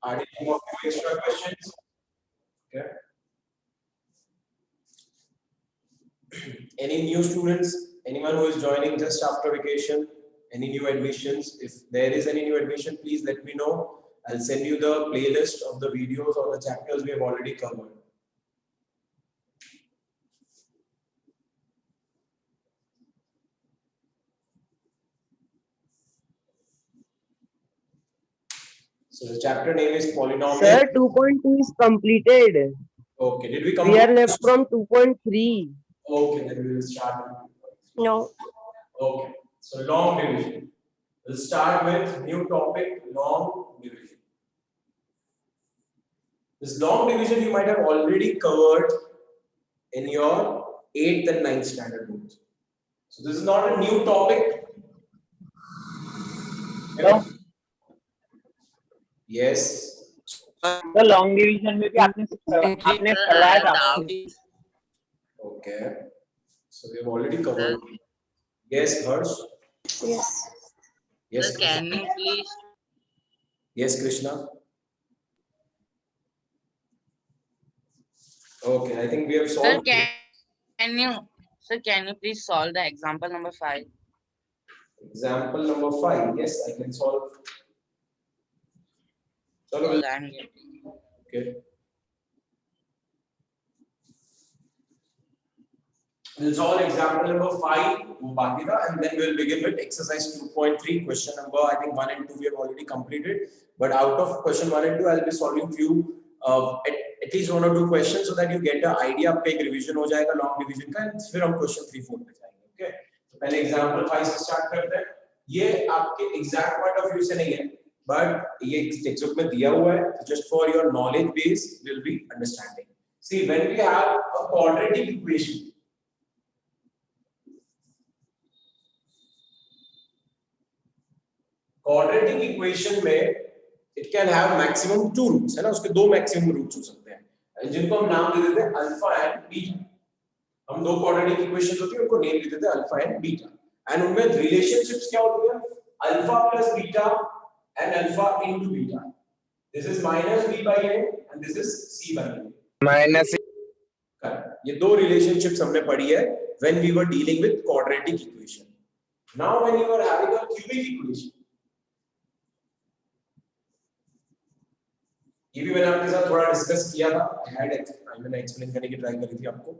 Are there any more extra questions? Okay. Any new students? Anyone who is joining just after vacation? Any new admissions? If there is any new admission, please let me know. I'll send you the playlist of the videos or the chapters we have already covered. So the chapter name is polynomial. Sir, 2.2 is completed. Okay, did we complete? We are left from 2.3. Okay, then we will start. No. Okay, so long division. We'll start with new topic, long division. This long division you might have already covered in your 8th and 9th standard books. So this is not a new topic. No. Yes. The long division में भी आपने करवाया था. Okay. So we have already covered. Yes, Harsh. Yes. Yes. Sir, can you please? Yes, Krishna. Okay, I think we have solved. Sir, can you please solve the example number 5? Example number 5. Yes, I can solve. Because I am getting. Okay. We'll solve example number 5, and then we'll begin with exercise 2.3. Question number, I think 1 and 2 we have already completed. But out of question 1 and 2, I'll be solving few at least 1 or 2 questions so that you get an idea. आपका एक revision हो जाएगा long division का, and फिर हम question 3, 4 पे जाएंगे. Okay. तो पहले example 5 से start करते हैं. ये आपके exact point of view से नहीं है, but ये textbook में दिया हुआ है. Just for your knowledge base, will be understanding. See, when we have a quadratic equation. Quadratic equation में it can have maximum 2 roots, है ना? उसके 2 maximum roots हो सकते हैं, जिनको हम नाम दे देते हैं अल्फा एंड बीटा. हम 2 quadratic equations होती है, उनको नेम दे देते हैं अल्फा एंड बीटा. एंड उनमें रिलेशनशिप्स क्या होती है? Alpha plus beta and alpha into beta. This is minus b by a and this is c by a. Minus. ये 2 रिलेशनशिप्स हमने पढ़ी है when we were dealing with quadratic equation. Now when you are having a cubic equation, ये भी मैंने आपके साथ थोड़ा डिस्कस किया था. मैंने एक्सप्लेन करने की ट्राई करी थी आपको.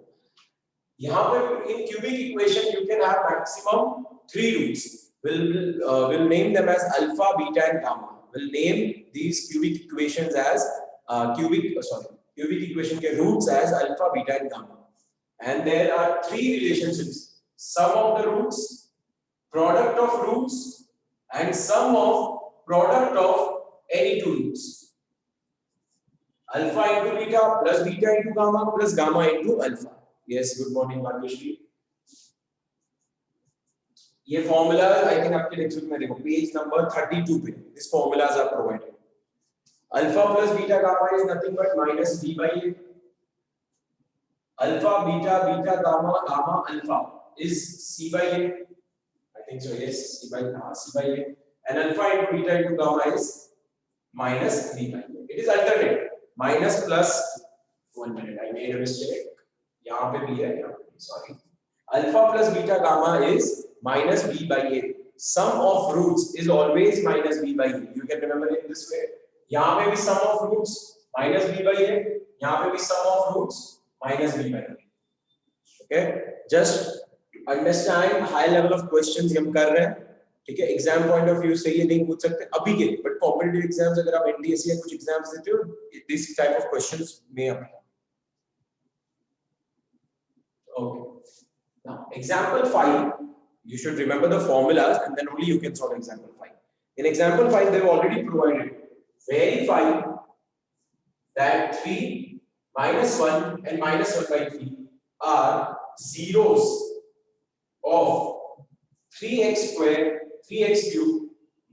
यहाँ पे इन cubic equation you can have maximum 3 roots. We'll name them as alpha, beta and gamma. We'll name these cubic equations as cubic equation के roots as alpha, beta and gamma. And there are 3 relationships: sum of the roots, product of roots, and sum of product of any 2 roots. Alpha into beta plus beta into gamma plus gamma into alpha. Yes, good morning, Bhargeshri. ये formulas I think आपके lecture में देखो page number 32 पे. These formulas are provided. Alpha plus beta gamma is nothing but minus b by a. Alpha beta beta gamma gamma alpha is c by a. I think so. Yes, c by a. And alpha into beta into gamma is minus b by a. It is alternate. Minus plus 1 minute. I made a mistake. यहाँ पे भी है. Sorry. Alpha plus beta gamma is minus b by a. Sum of roots is always minus b by a. You can remember it this way. यहाँ पे भी sum of roots minus b by a. यहाँ पे भी sum of roots minus b by a. Okay. Just understand high level of questions हम कर रहे हैं. ठीक है. एग्जाम पॉइंट ऑफ व्यू से ये नहीं पूछ सकते अभी के, बट कॉम्पिटिटिव एग्जाम्स अगर आप एनटीएससी या कुछ एग्जाम्स देते हो, this type of questions may apply. Okay. Now example 5, you should remember the formulas and then only you can solve example 5. In example 5 they have already provided verify that 3 minus 1 and minus 1 by 3 are zeros of 3x squared 3x cubed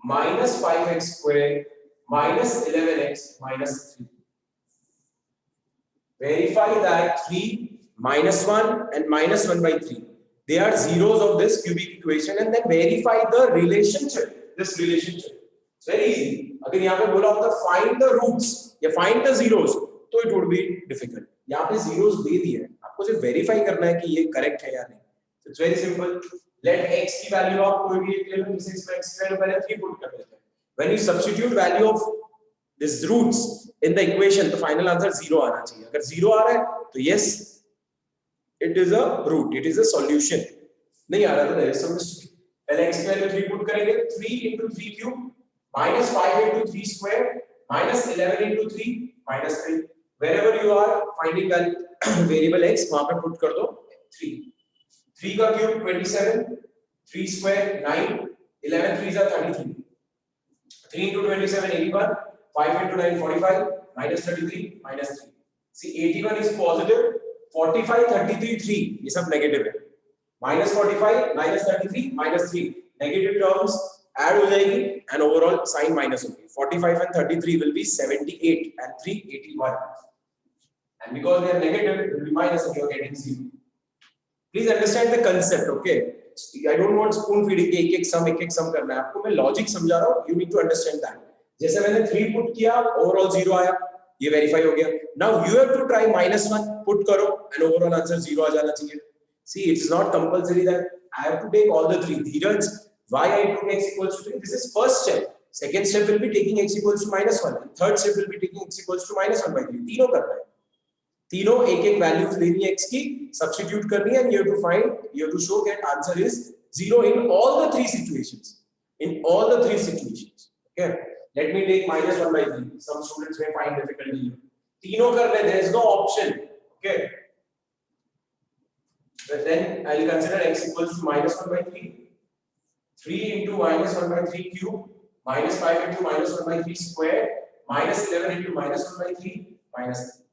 minus 5x squared minus 11x minus 3. Verify that 3 minus 1 and minus 1 by 3, they are zeros of this cubic equation, and then verify the relationship, this relationship. very easy. अगर यहाँ पे बोला होता find the roots या find the zeros तो it would be difficult. यहाँ पे zeros दे दिए हैं, आपको सिर्फ verify करना है कि ये correct है या नहीं. So it's very simple. Let x की value आप कोई भी एक ले लो, इसे इसमें x स्क्वायर पहले 3 पुट कर देते हैं. When you substitute value of these roots in the equation, the final answer 0 आना चाहिए. अगर 0 आ रहा है तो yes, it is a root, it is a solution. नहीं आ रहा तो there is some mistake. पहले x की value 3 पुट करेंगे, 3 into 3 cube minus 5 into 3 square minus 11 into 3 minus 3. Wherever you are finding variable x, वहाँ पे put कर दो 3. 3 का cube 27, 3 square 9, 11 3s are 33. 3 into 27 81, 5 into 9 45, minus 33 minus 3. See 81 is positive, 45 33 3 ये सब negative है. Minus 45 minus 33 minus 3 negative terms add हो जाएगी and overall sign minus होगी. 45 and 33 will be 78 and 3 81. And because they are negative, it will be minus and you are getting 0. Please understand the concept, okay? I don't want spoon feeding के एक एक sum करना है. आपको मैं logic समझा रहा हूँ. You need to understand that. जैसे मैंने 3 put किया, overall 0 आया. ये verify हो गया. Now you have to try -1 put करो and overall answer 0 आ जाना चाहिए. See, it's not compulsory that I have to take all the 3. Dheeraj, why I took x equals to 3? This is first step. Second step will be taking x equals to -1. And third step will be taking x equals to -1 by 3. तीनों करना है. तीनों एक एक values लेनी है x की, substitute करनी है and you have to find, you have to show that answer is 0 in all the 3 situations. In all the 3 situations. Okay. Let me take -1 by 3. Some students may find difficulty here. तीनों करने, there is no option. Okay. But then I'll consider x equals to -1 by 3. 3 into -1 by 3 cube, minus 5 into -1 by 3 square, minus 11 into -1 by 3, minus 3.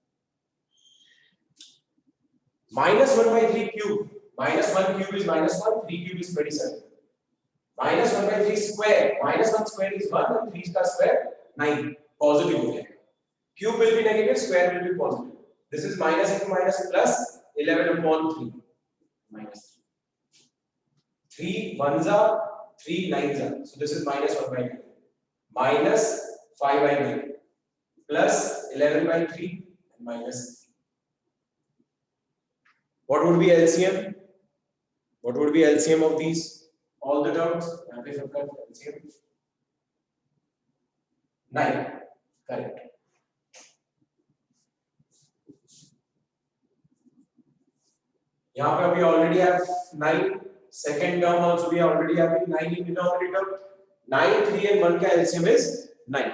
-1 by 3 cube, -1 cube is -1, 3 cube is 27. -1 by 3 square, -1 square is 1 and 3 का square 9. Positive हो जाएगा. Cube will be negative, square will be positive. This is minus into minus plus 11 upon 3. Minus 3 ones are 3 nines are, so this is -1 by 9 minus 5 by 9 plus 11 by 3 and minus 3. What would be LCM? What would be LCM of these all the terms? LCM 9. Correct. यहाँ पे अभी already have 9. Second term also we already having 9 in denominator. 9, 3 and 1 का LCM is 9.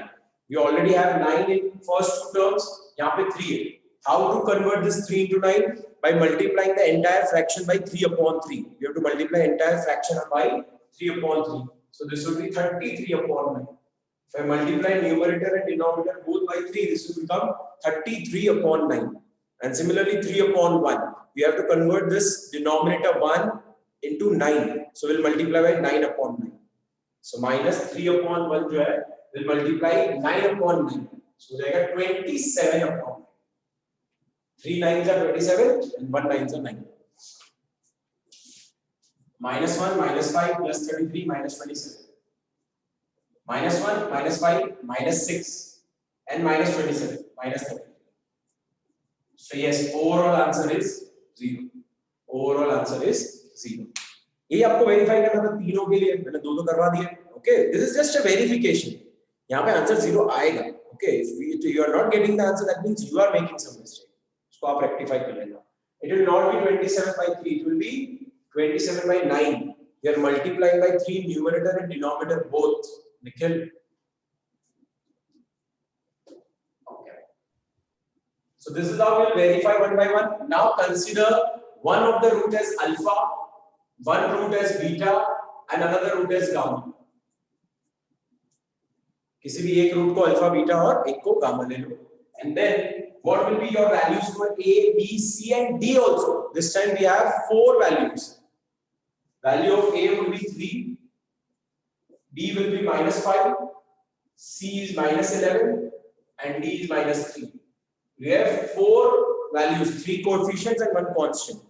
We already have 9 in first 2 terms. यहाँ पे 3 है. How to convert this 3 into 9? By multiplying the entire fraction by 3 upon 3. You have to multiply entire fraction by 3 upon 3. So this will be 33 upon 9. If I multiply numerator and denominator both by 3, this will become 33 upon 9. And similarly 3 upon 1. We have to convert this denominator 1 into 9. So we'll multiply by 9 upon 9. So minus 3 upon 1 जो है, we'll multiply 9 upon 9. So हो जाएगा 27 upon 9. 3 9s are 27 and 1 9s are 9. Minus 1, minus 5, plus 33, minus 27. Minus 1, minus 5, minus 6 and minus 27, minus 30. So yes, overall answer is 0. Overall answer is 0. ये आपको verify करना था तीनों के लिए, मैंने दो करवा दिए. Okay, this is just a verification. यहाँ पे आंसर 0 आएगा. Okay, if you are not getting the answer, that means you are making some mistake. इसको आप rectify कर लेना. It will not be 27 by 3. It will be 27 by 9. We are multiplying by 3 numerator and denominator both. Nikhil. Okay. So this is how we will verify one by one. Now consider one of the root as alpha, one root as beta, and another root as gamma. किसी भी एक root को alpha beta और एक को gamma ले लो. And then what will be your values for A, B, C and D also? This time we have 4 values. Value of A will be 3, B will be -5, C is -11 and D is -3. We have 4 values, 3 coefficients and 1 constant.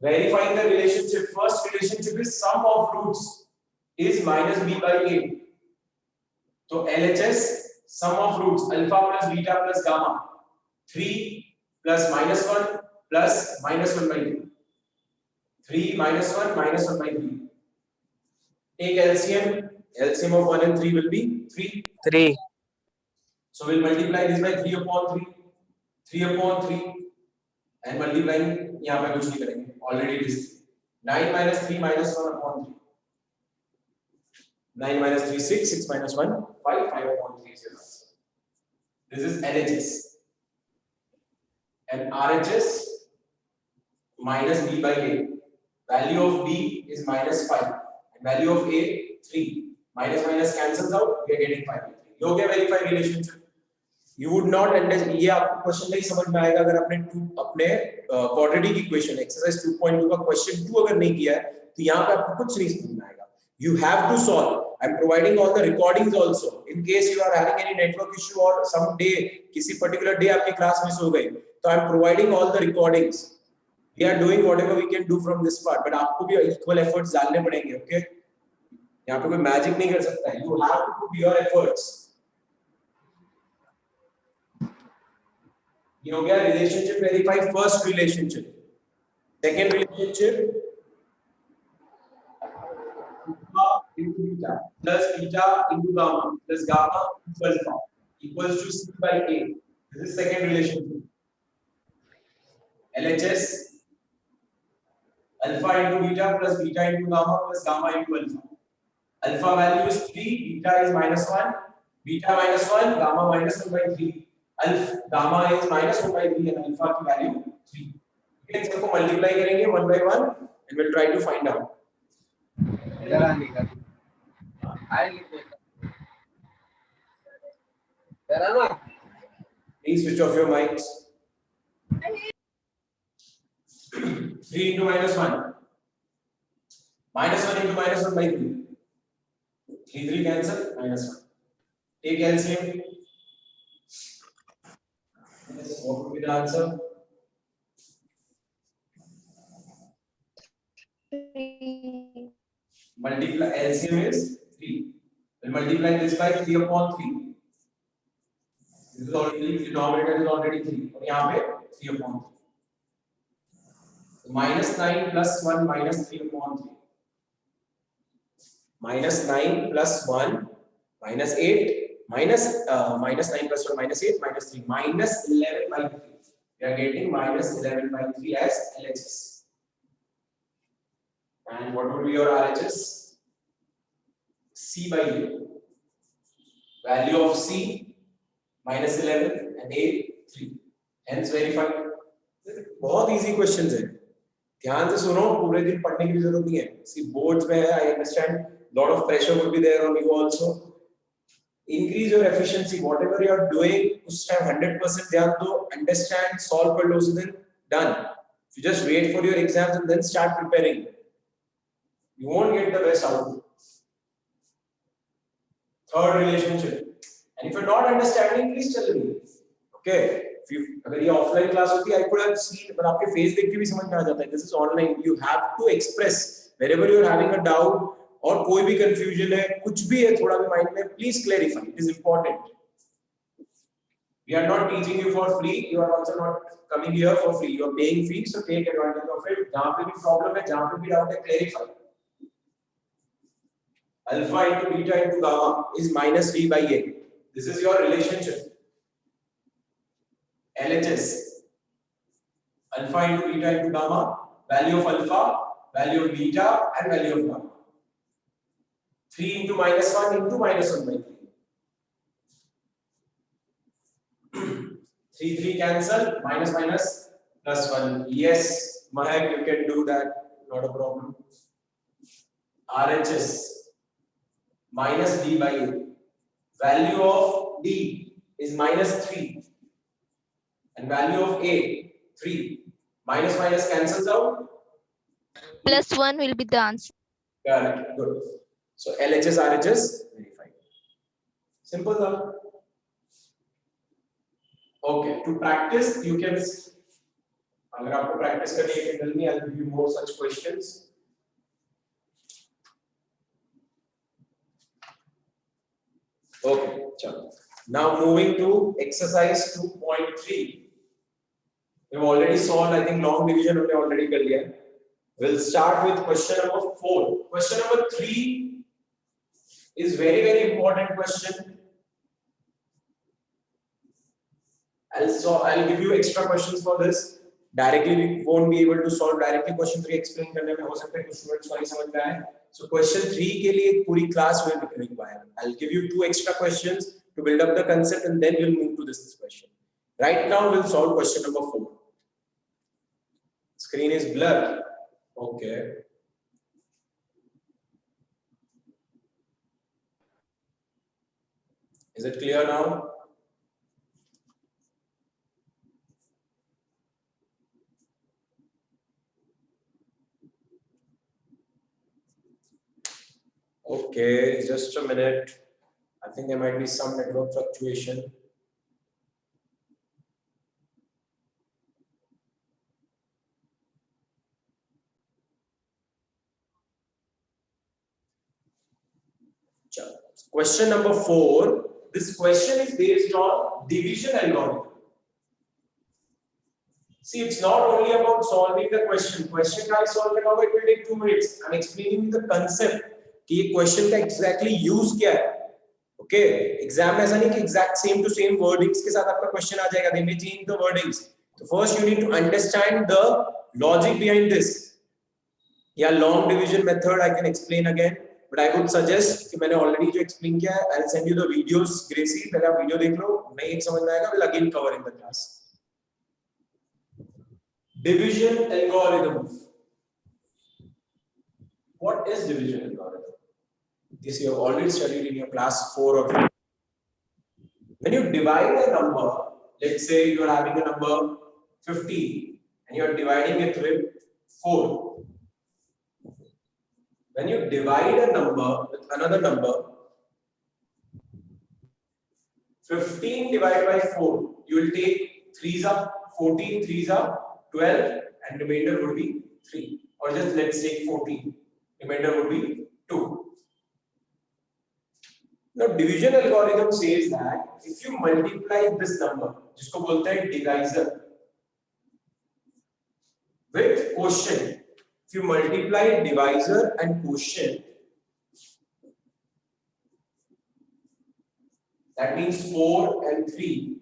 Verifying the relationship. First relationship is sum of roots is -b by a. तो LHS sum of roots alpha plus beta plus gamma 3 plus minus 1 plus minus 1 by 3. 3 minus 1 minus 1 by 3. Take LCM. LCM of 1 and 3 will be 3. 3. So we'll multiply this by 3 upon 3. 3 upon 3. And multiplying यहाँ पे कुछ नहीं करेंगे. Already it is 9 minus 3 minus 1 upon 3. 9 minus 3 6. 6 minus 1 5. 5 upon 3 is your answer. This is LHS. And RHS minus B by A. Value of B is minus 5. And value of A 3. Minus minus cancels out. We are getting 5 by 3. ये हो गया verify relationship. You would not understand. ये आपको question नहीं समझ में आएगा अगर अपने क्वाड्रेटिक इक्वेशन एक्सरसाइज 2.2 का क्वेश्चन 2 अगर नहीं किया है तो यहाँ पे आपको कुछ नहीं समझ में आएगा. You have to solve. I'm providing all the recordings also. In case you are having any network issue or some day किसी particular day आपकी क्लास मिस हो गई तो I'm providing all the recordings. We are doing whatever we can do from this part, but आपको भी equal efforts डालने पड़ेंगे, okay? यहाँ पे कोई मैजिक नहीं कर सकता है. You have to put your efforts. ये हो गया relationship verify first relationship. Second relationship alpha into beta plus beta into gamma plus gamma into alpha equals to C by A. This is second relationship. LHS alpha into beta plus beta into gamma plus gamma into alpha. Alpha value is 3, beta is minus 1, beta minus 1, gamma minus 1 by 3. Alpha gamma is minus 1 by 3 and alpha की value 3. Again सबको multiply करेंगे 1 by 1 and we'll try to find out. Please switch off your mics. 3 into minus 1. Minus 1 into minus 1 by 3. 3 3 cancel minus 1. Take LCM. Yes, what would be the answer? 3. Multiply LCM is 3. We'll multiply this by 3 upon 3. This is already denominator is already 3. और यहाँ पे 3 upon 3. So minus 9 plus 1 minus 3 upon 3. Minus 9 plus 1 minus 8 minus 9 plus 1 minus 8 minus 3 minus 11 by 3. We are getting minus 11 by 3 as LHS. And what would be your RHS? C by A. Value of C minus 11 and A 3. Hence verified. बहुत easy questions है. ध्यान से सुनो, पूरे दिन पढ़ने की जरूरत नहीं है. See boards में है, I understand. Lot of pressure would be there on you also. Increase your efficiency. Whatever you are doing, उस time 100% ध्यान दो. Understand, solve कर लो, so then done. You just wait for your exams and then start preparing. You won't get the best output. Third relationship. And if you're not understanding, please tell me. Okay. If you, अगर ये offline class होती, I could have seen, but आपके face देख के भी समझ में आ जाता है. This is online. You have to express wherever you are having a doubt और कोई भी confusion है, कुछ भी है थोड़ा भी mind में, please clarify. It is important. We are not teaching you for free. You are also not coming here for free. You are paying fee, so take advantage of it. जहाँ पे भी problem है, जहाँ पे भी doubt है, clarify. Alpha into beta into gamma is minus D by A. This is your relationship. LHS. Alpha into beta into gamma. Value of alpha, value of beta, and value of gamma. 3 into minus 1 into minus 1 by 3. 3 3 cancel. Minus minus plus 1. Yes, Mahek, you can do that. Not a problem. RHS. Minus D by A. Value of D is minus 3 and value of A 3. Minus minus cancels out. Plus 1 will be the answer. Correct. Good. So LHS RHS verified. Simple though. Okay. To practice, you can. अगर आपको practice करनी है, tell me. I'll give you more such questions. Okay, chalo. Now moving to exercise 2.3. We've already solved, I think long division हमने already कर लिया. We'll start with question number 4. Question number 3 is very important question. I'll give you extra questions for this. Directly we won't be able to solve directly question 3 explain करने में हो सकता है कुछ students नहीं समझ में आए. So question 3 के लिए पूरी class will be required. I'll give you 2 extra questions to build up the concept and then we'll move to this question. Right now we'll solve question number 4. Screen is blurred. Okay. Is it clear now? Okay, just a minute. I think there might be some network fluctuation. Question number 4. This question is based on division algorithm. See, it's not only about solving the question. Question का solve करना होगा, it will take 2 minutes. I'm explaining the concept कि ये question का exactly use क्या है. Okay, exam में ऐसा नहीं कि exact same to same wordings के साथ आपका question आ जाएगा. They may change the wordings. So first you need to understand the logic behind this. Yeah, long division method I can explain again. But I would suggest कि मैंने already जो explain किया है, I'll send you the videos. Gracie, पहले आप video देख लो, नहीं एक समझ में आएगा, we'll again cover in the class. Division algorithm. What is division algorithm? This you have already studied in your class 4 or 5. When you divide a number, let's say you are having a number 50 and you are dividing it with 4. When you divide a number with another number, 15 divided by 4, you will take 3s up, 14 3s up, 12, and remainder would be 3. Or just let's take 14, remainder would be 2. Now division algorithm says that if you multiply this number, जिसको बोलते हैं divisor, with quotient, if you multiply divisor and quotient, that means 4 and 3.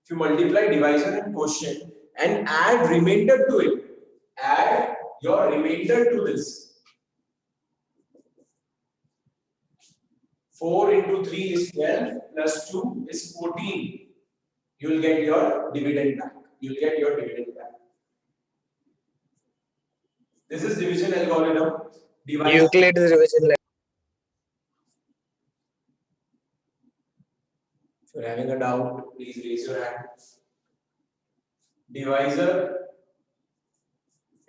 If you multiply divisor and quotient and add remainder to it, add your remainder to this. 4 into 3 is 12 plus 2 is 14. You will get your dividend back. You will get your dividend back. This is division algorithm. Euclid division. If you are having a doubt, please raise your hand. Divisor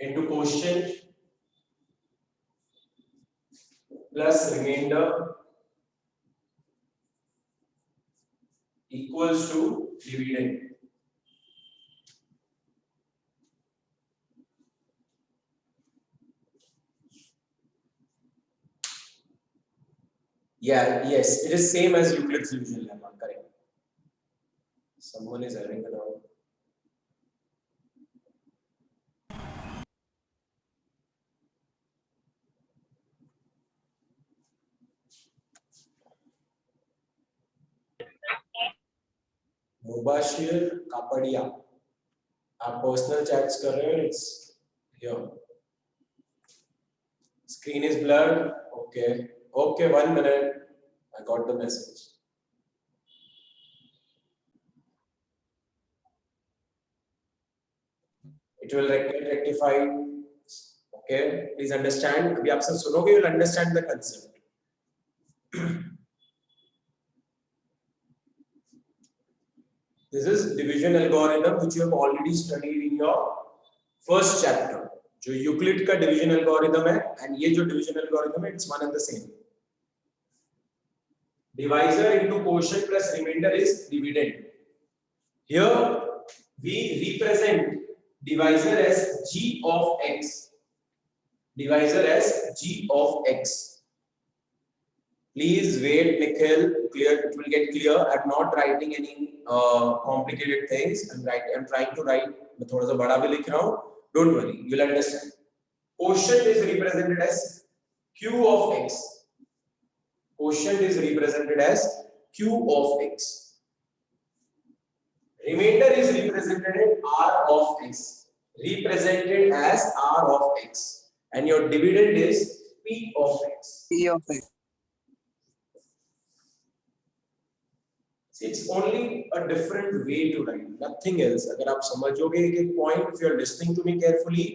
into quotient plus remainder equals to dividend. Yeah, yes, it is same as Euclid's division lemma, correct. Someone is having a doubt. Mubashir Kapadia. आप personal chats कर रहे हो, it's here. Screen is blurred. Okay. Okay, 1 minute. I got the message. It will get rectified. Okay, please understand. अभी आप सब सुनोगे, you will understand the concept. This is division algorithm which you have already studied in your first chapter. जो Euclid का division algorithm है and ये जो division algorithm है, it's one and the same. Divisor into quotient plus remainder is dividend. Here we represent divisor as g of x. Divisor as g of x. Please wait, Nikhil. Clear, it will get clear. I'm not writing any complicated things. I'm trying to write. मैं थोड़ा सा बड़ा भी लिख रहा हूँ. Don't worry, you'll understand. Quotient is represented as Q of x. Quotient is represented as Q of x. Remainder is represented as R of x. Represented as R of x. And your dividend is P of x. P of x. It's only a different way to write, nothing else. अगर आप समझोगे एक point, if you are listening to me carefully,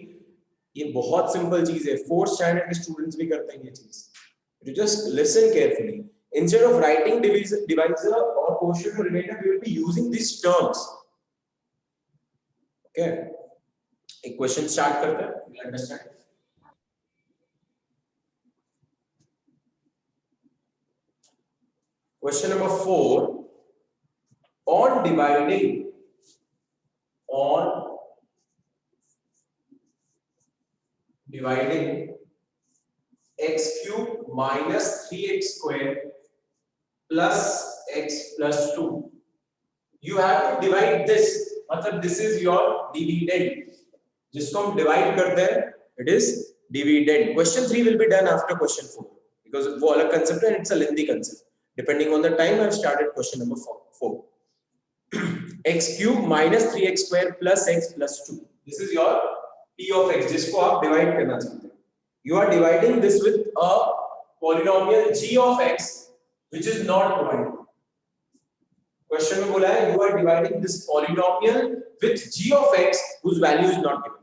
ये बहुत simple चीज है. 4th standard के students भी करते हैं ये चीज. You just listen carefully. Instead of writing divisor or quotient or remainder, we will be using these terms. Okay. एक question start करते हैं. You'll understand. Question number 4. On dividing x cube minus 3x square plus x plus 2, you have to divide this. मतलब this is your dividend. जिसको हम divide करते हैं, it is dividend. Question 3 will be done after question 4 because वो अलग concept है and it's a lengthy concept. Depending on the time, I've started question number 4. x cube minus 3x square plus x plus 2. This is your p of x जिसको आप divide करना चाहते हैं. You are dividing this with a polynomial g of x which is not provided. Question में बोला है you are dividing this polynomial with g of x whose value is not given.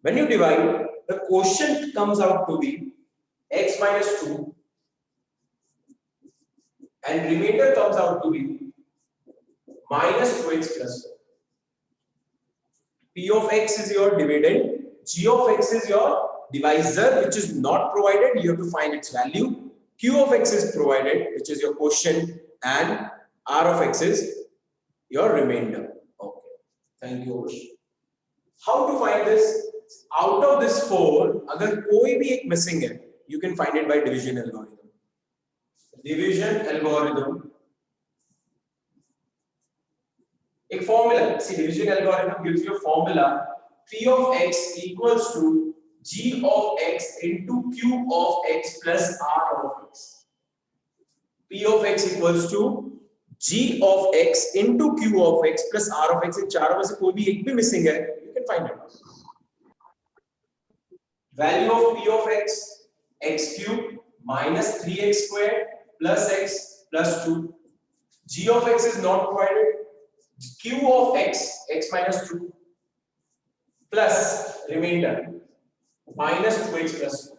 When you divide, the quotient comes out to be x minus 2 and remainder comes out to be minus 2x plus 4. P of x is your dividend, g of x is your divisor which is not provided, you have to find its value. Q of x is provided which is your quotient and R of x is your remainder. Okay, thank you. How to find this? Out of this 4, अगर कोई भी एक missing है, you can find it by division algorithm. Division algorithm. एक formula, see division algorithm gives you a formula. P of x equals to g of x into q of x plus r of x. P of x equals to g of x into q of x plus r of x. इन चारों में से कोई भी एक भी missing है, you can find it. Value of p of x, x cube minus 3x square plus x plus 2. G of x is not provided. Q of x, x minus 2 plus remainder minus 2x plus 2.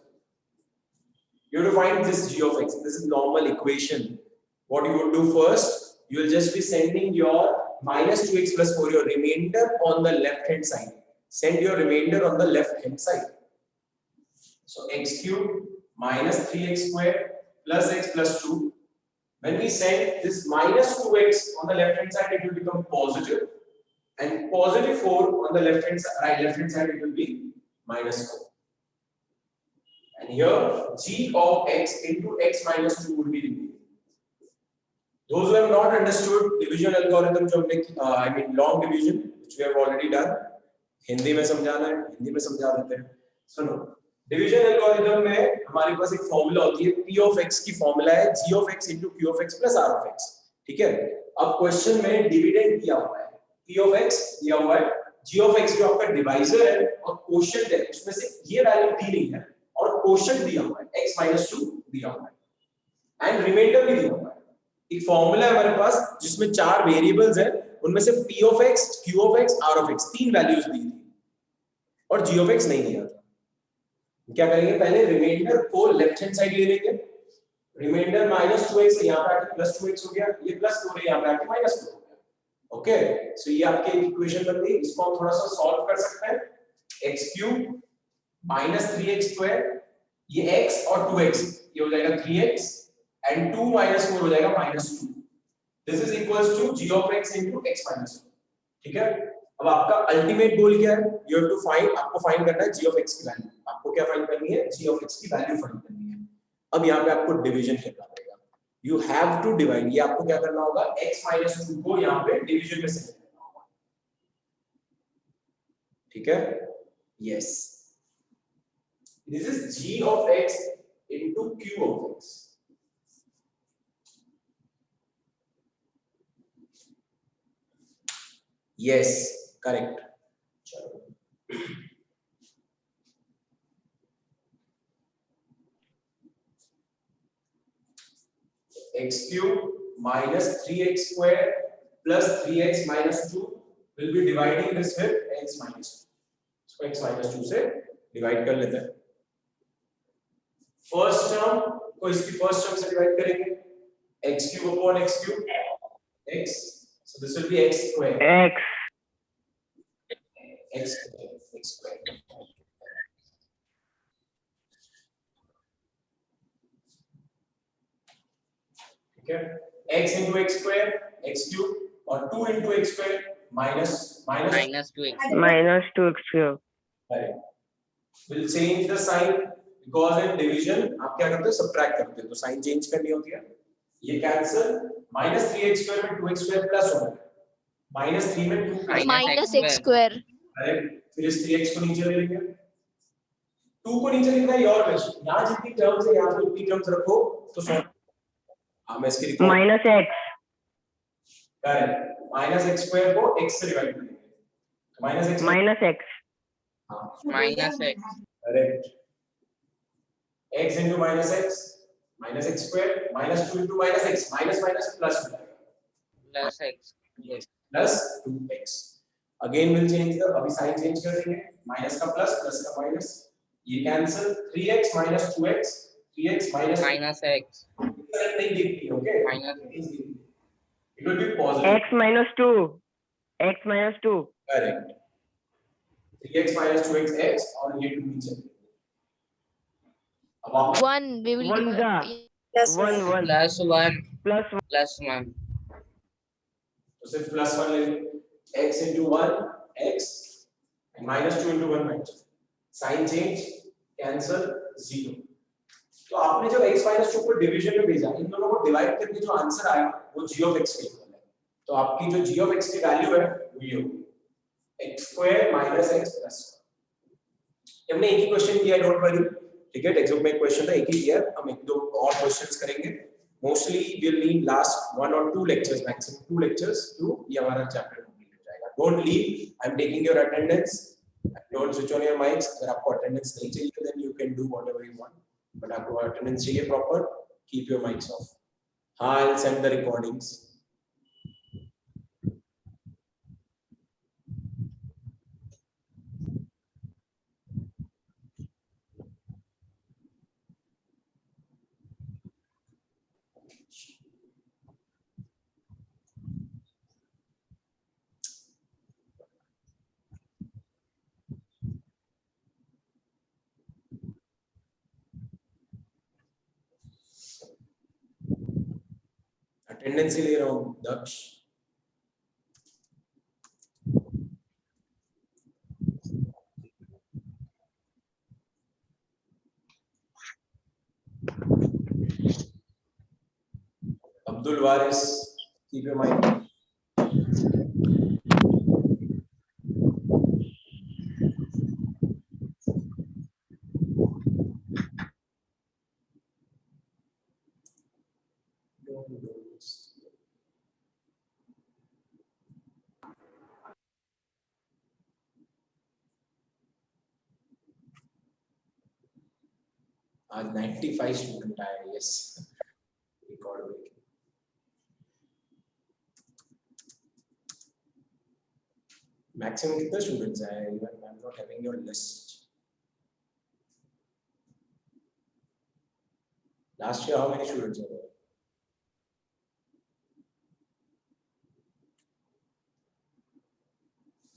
You have to find this g of x. This is normal equation. What you would do first, you will just be sending your minus 2x plus 4, your remainder on the left hand side. Send your remainder on the left hand side. So x cube minus 3x square plus x plus 2. When we send this minus 2x on the left hand side, it will become positive, and positive 4 on the left hand side, it will be minus 4. And here g of x into x minus 2 would be remaining. Those who have not understood division algorithm, जो हमने I mean long division, which we have already done, Hindi में समझाना है, हिंदी में समझा देते हैं. सुनो, डिवीजन एल्गोरिथम में हमारे पास एक फॉर्मूला होती है. p of x की फॉर्मूला है g of x into q of x plus r of x. ठीक है. अब क्वेश्चन में डिविडेंड दिया हुआ है, p of x दिया हुआ है, g of x जो आपका डिवाइजर है और कोशेंट है, उसमें से ये वैल्यू दी नहीं है और कोशेंट दिया हुआ है, x minus 2 दिया हुआ है एंड रिमाइंडर भी दिया हुआ है. एक फॉर्मूला है हमारे पास जिसमें 4 वेरिएबल्स हैं, उनमें से p of x, q of x, r of x तीन वैल्यूज दी थी और g of x नहीं दिया था. क्या करेंगे, पहले रिमाइंडर को लेफ्ट हैंड साइड ले लेंगे. रिमाइंडर माइनस 2x यहाँ पे आके प्लस 2x हो गया, ये प्लस 4 है यहाँ पे आके माइनस 4 हो गया. ओके, सो ये आपकी इक्वेशन बन गई. इसको हम थोड़ा सा सॉल्व कर सकते हैं. x cube minus 3x square, ये x और 2x, ये हो जाएगा 3x एंड 2 माइनस 4 हो जाएगा minus 2. This is equals to g of x into x minus 2. ठीक है. अब आपका अल्टीमेट गोल क्या है? यू हैव टू फाइंड, आपको फाइंड करना है g ऑफ x की वैल्यू. आपको क्या फाइंड करनी है? g ऑफ x की वैल्यू फाइंड करनी है. अब यहाँ पे आपको डिवीजन करना पड़ेगा, यू हैव टू डिवाइड, ये आपको क्या करना होगा, x माइनस 2 को यहाँ पे डिवीजन में से करना होगा, ठीक है, yes, this is g of x into q of x, yes correct, चलो x cube minus 3x square plus 3x minus 2 will be dividing this with x minus 2. इसको x minus 2 से डिवाइड कर लेते हैं, फर्स्ट टर्म को इसकी first term से divide करेंगे, x cube upon x cube x, so this will be x square, X. x square, x square, ठीक है, x into x square x cube और 2 into x square minus minus 2x. Minus 2x cube. correct, will change the sign because in division आप क्या करते हो, subtract करते हो, तो साइन चेंज करनी होती है, ये कैंसिल, minus 3x square में 2x square प्लस होगा, minus 3 में 2 plus, Minus x square. Correct, फिर इस 3x को नीचे ले लेंगे, 2 को नीचे लिखना है योर विश, यहाँ जितनी टर्म्स है यहाँ पे उतनी टर्म्स रखो तो सॉल्व, हाँ मैं इसकी record, Minus x. Correct, minus x square को x से डिवाइड करेंगे, तो माइनस x, Minus x. हाँ Minus x. Correct, x into minus x square minus 2 into minus x, minus minus plus हो जाएगा, Plus x. yes, plus 2x, again will change the, अभी sign change कर देंगे, minus का plus, plus का minus, ये cancel, 3x minus 2x, 3x minus Minus x. नहीं दिखती, okay, Minus it will be positive, X minus 2. X minus 2. correct, 3x minus 2x x और ये 2 नीचे, अब आप 1 we will One divide. the. 1 1 plus 1 plus 1. plus 1. तो सिर्फ plus 1 ले लेंगे, x into 1 x and minus 2 into 1 minus 2, sign change, cancel, 0, तो आपने जब x minus 2 को डिवीजन में भेजा, इन दोनों को डिवाइड करके जो आंसर आया वो g of x के इक्वल है, तो आपकी जो g of x की वैल्यू है वो ये होगी x square minus x plus 1, हमने एक ही क्वेश्चन किया, डोंट वरी, ठीक है, टेक्स्ट बुक में एक क्वेश्चन था, एक ही किया, हम एक दो और क्वेश्चंस करेंगे, mostly we will need last 1 or 2 lectures, maximum 2 lectures to ये हमारा चैप्टर कंप्लीट हो जाएगा, don't leave, I am taking your attendance, don't switch on your mics, अगर आपको अटेंडेंस नहीं चाहिए then you can do whatever you want, but आपको attendance चाहिए proper, keep your mics off, हां I will send the recordings, attendance ही ले रहा हूं दक्ष, अब्दुल वारिस, कीप योर माइक, आज 95 स्टूडेंट आए, यस, रिकॉर्ड ब्रेकिंग, मैक्सिमम कितने स्टूडेंट्स आए, even I am not having your list, last year how many students were there?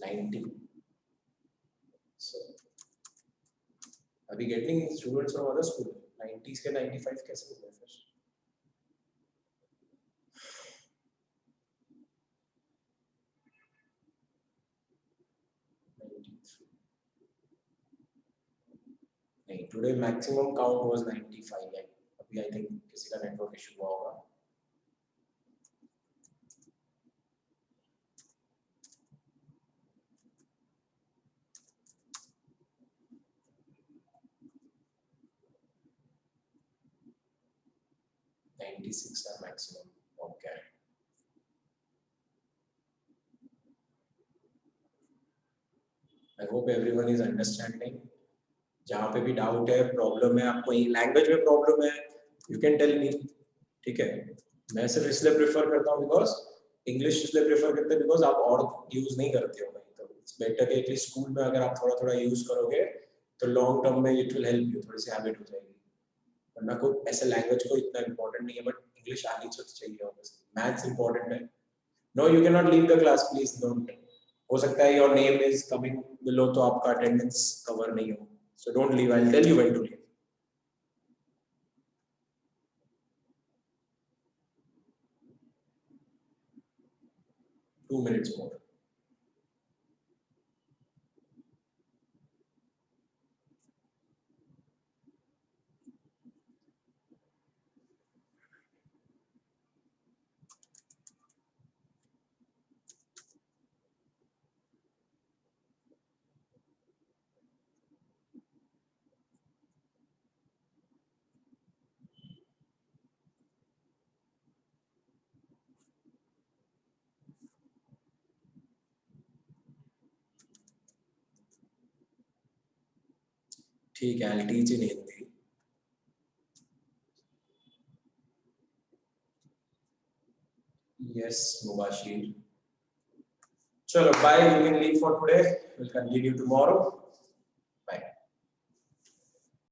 90, so अभी getting students from other school, 90s के 95 कैसे हो गए फिर, नहीं, today maximum count was 95, like अभी आई थिंक किसी का नेटवर्क इशू हुआ होगा. $96 are maximum. Okay. I hope everyone is understanding. जहाँ पे भी डाउट है, प्रॉब्लम है, आपको लैंग्वेज में प्रॉब्लम है, यू कैन टेल मी. ठीक है, मैं सिर्फ इसलिए प्रेफर करता हूँ बिकॉज इंग्लिश इसलिए प्रेफर करते हैं बिकॉज आप और यूज नहीं करते हो. तो इट्स बेटर कि एटलीस्ट स्कूल में अगर आप थोड़ा थोड़ा यूज करोगे तो लॉन्ग टर्म में इट विल हेल्प यू, थोड़ी सी हैबिट हो जाएगी. वरना कोई ऐसे लैंग्वेज को इतना इंपॉर्टेंट नहीं है, बट इंग्लिश आनी चाहिए. ऑब्वियसली मैथ्स इंपॉर्टेंट है. No, you can not leave the class please, don't. हो सकता है your name is coming below तो आपका अटेंडेंस कवर नहीं हो. So don't leave. I'll tell you when to leave. Two minutes more. ठीक है, I'll teach in Hindi. Yes, Mubashir. Chalo, bye. You can leave for today. We'll continue tomorrow.